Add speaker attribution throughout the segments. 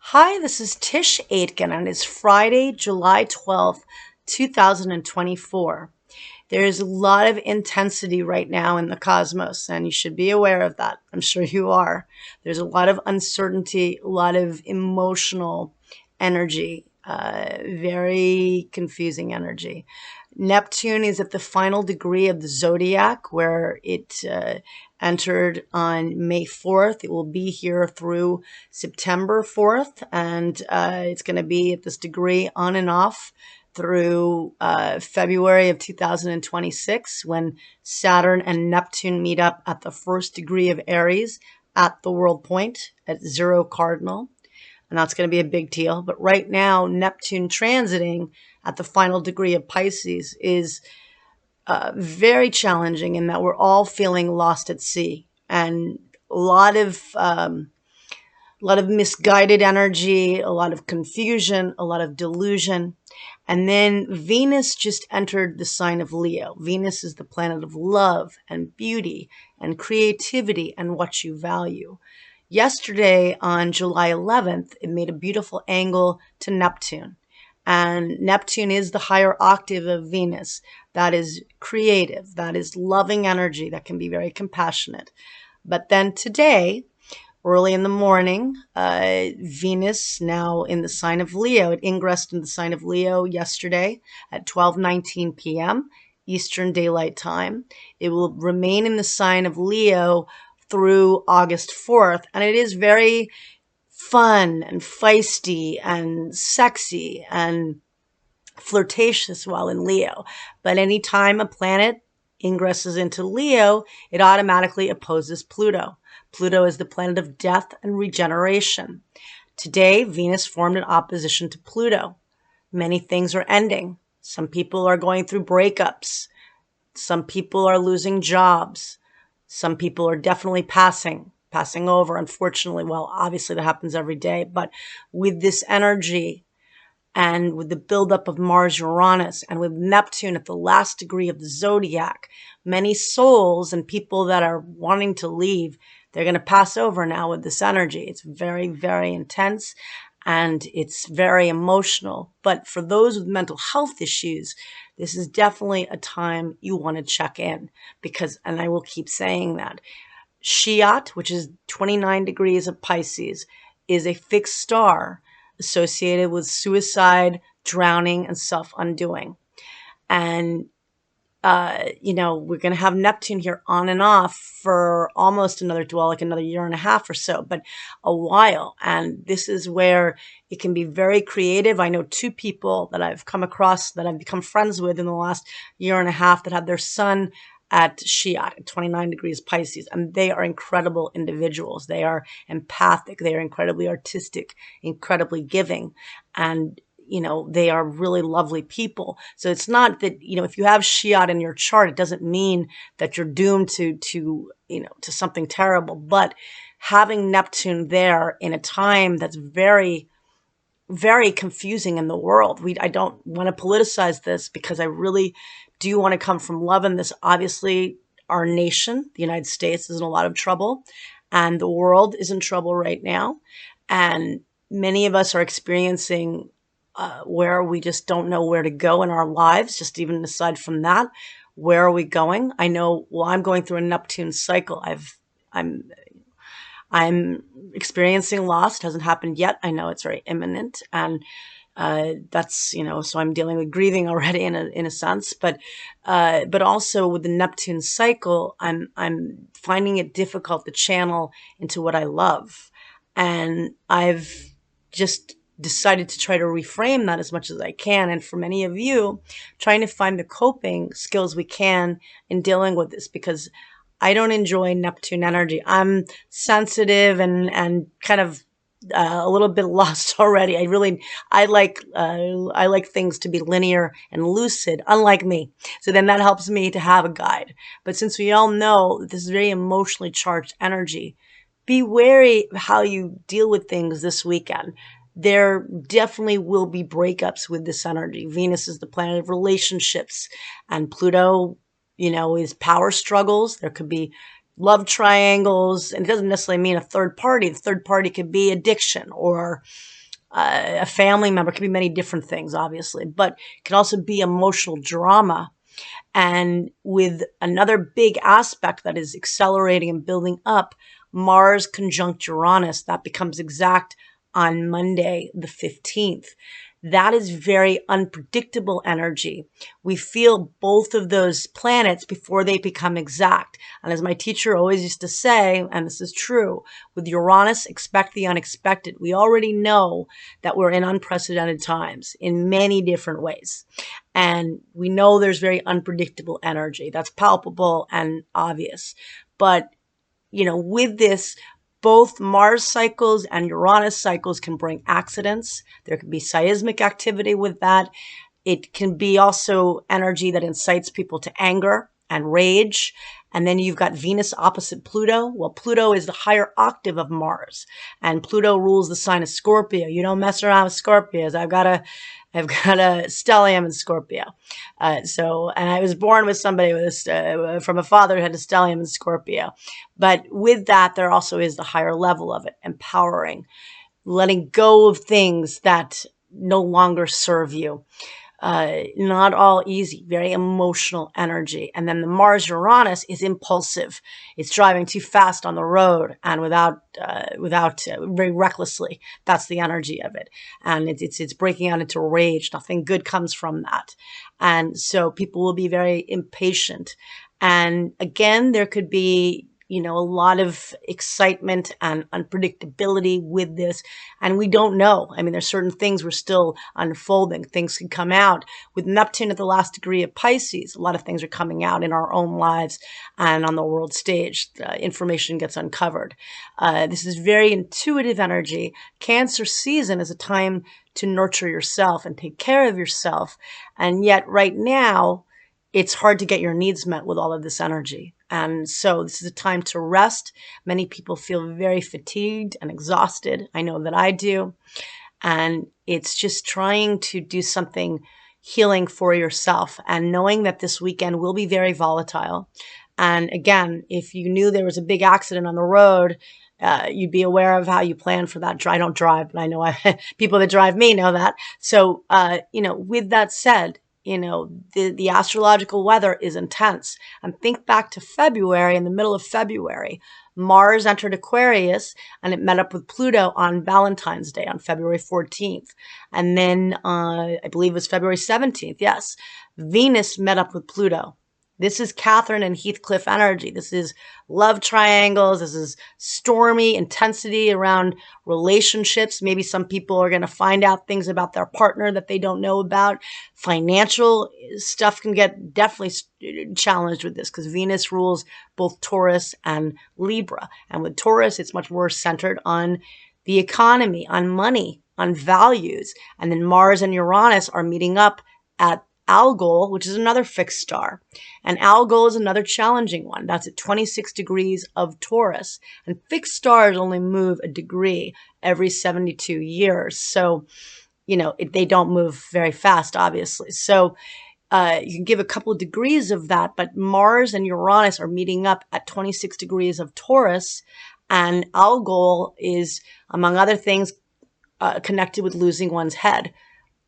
Speaker 1: Hi, this is Tisch Aitken, and it's Friday, July 12th, 2024. There's a lot of intensity right now in the cosmos, and you should be aware of that. I'm sure you are. There's a lot of uncertainty, a lot of emotional energy, very confusing energy. Neptune is at the final degree of the zodiac where it entered on May 4th. It will be here through September 4th, and it's going to be at this degree on and off through February of 2026 when Saturn and Neptune meet up at the first degree of Aries at the world point at 0 cardinal. And that's going to be a big deal. But right now, Neptune transiting at the final degree of Pisces is very challenging in that we're all feeling lost at sea, and a lot of misguided energy, a lot of confusion, a lot of delusion. And then Venus just entered the sign of Leo. Venus is the planet of love and beauty and creativity and what you value. Yesterday on July 11th, it made a beautiful angle to Neptune. And Neptune is the higher octave of Venus. That is creative, that is loving energy, that can be very compassionate. But then today, early in the morning, Venus, now in the sign of Leo, it ingressed in the sign of Leo yesterday at 12:19 p.m. Eastern Daylight Time. It will remain in the sign of Leo through August 4th, and it is very fun and feisty and sexy and flirtatious while in Leo. But anytime a planet ingresses into Leo, it automatically opposes Pluto. Pluto is the planet of death and regeneration. Today, Venus formed an opposition to Pluto. Many things are ending. Some people are going through breakups. Some people are losing jobs. Some people are definitely passing over, unfortunately. Well, obviously that happens every day, but with this energy and with the buildup of Mars Uranus and with Neptune at the last degree of the zodiac, many souls and people that are wanting to leave, they're going to pass over now with this energy. It's very, very intense and it's very emotional. But for those with mental health issues, this is definitely a time you want to check in because, and I will keep saying that, Shiat, which is 29 degrees of Pisces, is a fixed star associated with suicide, drowning, and self-undoing. And, we're going to have Neptune here on and off for almost another year and a half or so, but a while. And this is where it can be very creative. I know two people that I've come across that I've become friends with in the last year and a half that had their son at Shiat, at 29 degrees Pisces, and they are incredible individuals. They are empathic. They are incredibly artistic, incredibly giving, and they are really lovely people. So it's not that, if you have Shiat in your chart, it doesn't mean that you're doomed to something terrible. But having Neptune there in a time that's very, very confusing in the world. I don't want to politicize this because I really do want to come from love in this. Obviously, our nation, the United States, is in a lot of trouble, and the world is in trouble right now. And many of us are experiencing where we just don't know where to go in our lives. Just even aside from that, where are we going? I know, well, I'm going through a Neptune cycle. I'm experiencing loss. It hasn't happened yet. I know it's very imminent, and that's so I'm dealing with grieving already in a sense, but also with the Neptune cycle, I'm finding it difficult to channel into what I love, and I've just decided to try to reframe that as much as I can. And for many of you, trying to find the coping skills we can in dealing with this, because I don't enjoy Neptune energy. I'm sensitive and kind of a little bit lost already. I like things to be linear and lucid, unlike me. So then that helps me to have a guide. But since we all know this is very emotionally charged energy, be wary of how you deal with things this weekend. There definitely will be breakups with this energy. Venus is the planet of relationships, and Pluto, is power struggles. There could be love triangles, and it doesn't necessarily mean a third party. The third party could be addiction or a family member. It could be many different things, obviously, but it can also be emotional drama. And with another big aspect that is accelerating and building up, Mars conjunct Uranus, that becomes exact on Monday, the 15th. That is very unpredictable energy. We feel both of those planets before they become exact. And as my teacher always used to say, and this is true, with Uranus, expect the unexpected. We already know that we're in unprecedented times in many different ways. And we know there's very unpredictable energy. That's palpable and obvious. But, with this, both Mars cycles and Uranus cycles can bring accidents. There can be seismic activity with that. It can be also energy that incites people to anger and rage. And then you've got Venus opposite Pluto. Well, Pluto is the higher octave of Mars, and Pluto rules the sign of Scorpio. You don't mess around with Scorpios. I've got a stellium in Scorpio. And I was born with somebody from a father who had a stellium in Scorpio. But with that, there also is the higher level of it, empowering, letting go of things that no longer serve you. Not all easy, very emotional energy. And then the Mars Uranus is impulsive. It's driving too fast on the road and without very recklessly. That's the energy of it. And it's breaking out into rage. Nothing good comes from that. And so people will be very impatient. And again, there could be a lot of excitement and unpredictability with this. And we don't know. I mean, there's certain things we're still unfolding. Things can come out. With Neptune at the last degree of Pisces, a lot of things are coming out in our own lives and on the world stage. Information gets uncovered. This is very intuitive energy. Cancer season is a time to nurture yourself and take care of yourself. And yet right now, it's hard to get your needs met with all of this energy. And so this is a time to rest. Many people feel very fatigued and exhausted. I know that I do. And it's just trying to do something healing for yourself and knowing that this weekend will be very volatile. And again, if you knew there was a big accident on the road, you'd be aware of how you plan for that. I don't drive, but I know people that drive me know that. So, with that said, the astrological weather is intense. And think back to February, in the middle of February, Mars entered Aquarius and it met up with Pluto on Valentine's Day on February 14th. And then, I believe it was February 17th. Yes. Venus met up with Pluto. This is Catherine and Heathcliff energy. This is love triangles. This is stormy intensity around relationships. Maybe some people are going to find out things about their partner that they don't know about. Financial stuff can get definitely challenged with this because Venus rules both Taurus and Libra. And with Taurus, it's much more centered on the economy, on money, on values. And then Mars and Uranus are meeting up at Algol, which is another fixed star. And Algol is another challenging one. That's at 26 degrees of Taurus. And fixed stars only move a degree every 72 years. So, they don't move very fast, obviously. So you can give a couple of degrees of that, but Mars and Uranus are meeting up at 26 degrees of Taurus. And Algol is, among other things, connected with losing one's head,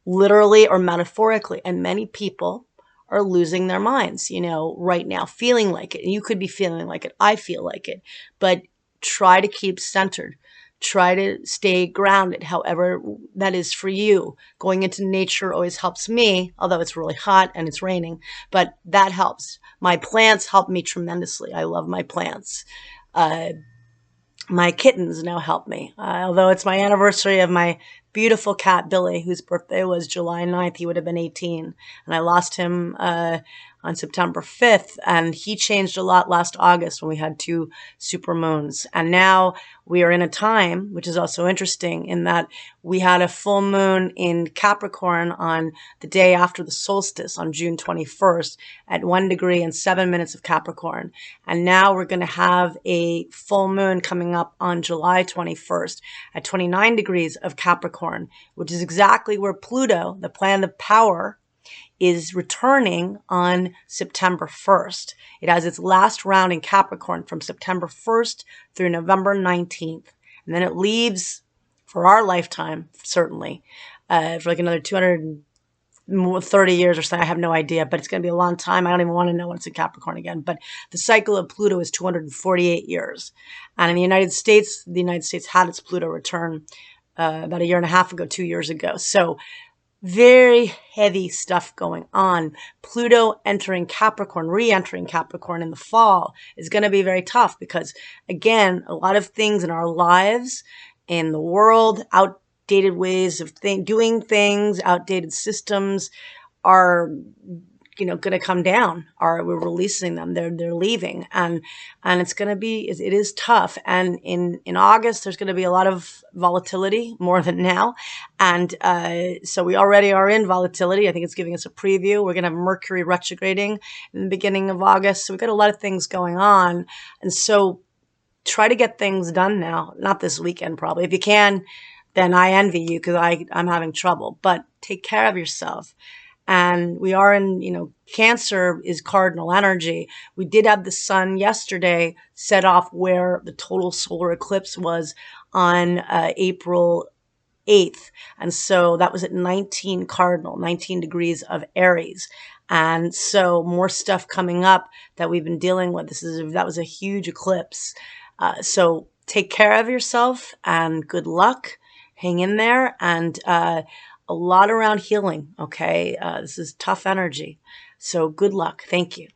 Speaker 1: literally or metaphorically. And many people are losing their minds, right now, feeling like it. And you could be feeling like it. I feel like it. But try to keep centered. Try to stay grounded, however that is for you. Going into nature always helps me, although it's really hot and it's raining. But that helps. My plants help me tremendously. I love my plants. My kittens now help me. Although it's my anniversary of my beautiful cat, Billy, whose birthday was July 9th. He would have been 18. And I lost him on September 5th. And he changed a lot last August when we had 2 super moons. And now we are in a time, which is also interesting, in that we had a full moon in Capricorn on the day after the solstice on June 21st at 1 degree and 7 minutes of Capricorn. And now we're going to have a full moon coming up on July 21st at 29 degrees of Capricorn, which is exactly where Pluto, the planet of power, is returning on September 1st. It has its last round in Capricorn from September 1st through November 19th. And then it leaves for our lifetime, certainly, for like another 230 years or so. I have no idea, but it's going to be a long time. I don't even want to know when it's in Capricorn again. But the cycle of Pluto is 248 years. And in the United States had its Pluto return about a year and a half ago, 2 years ago. So very heavy stuff going on. Pluto entering Capricorn, re-entering Capricorn in the fall is going to be very tough because, again, a lot of things in our lives, in the world, outdated ways of doing things, outdated systems are going to come down, or we're releasing them. They're leaving, and it's going to be, it is tough. And in August, there's going to be a lot of volatility, more than now. And so we already are in volatility. I think it's giving us a preview. We're going to have Mercury retrograding in the beginning of August. So we've got a lot of things going on. And so try to get things done now, not this weekend, probably. If you can, then I envy you because I'm having trouble. But take care of yourself. And we are in, Cancer is cardinal energy. We did have the sun yesterday set off where the total solar eclipse was on April 8th. And so that was at 19 cardinal, 19 degrees of Aries. And so more stuff coming up that we've been dealing with. That was a huge eclipse. So take care of yourself and good luck. Hang in there. And a lot around healing, okay? This is tough energy. So good luck. Thank you.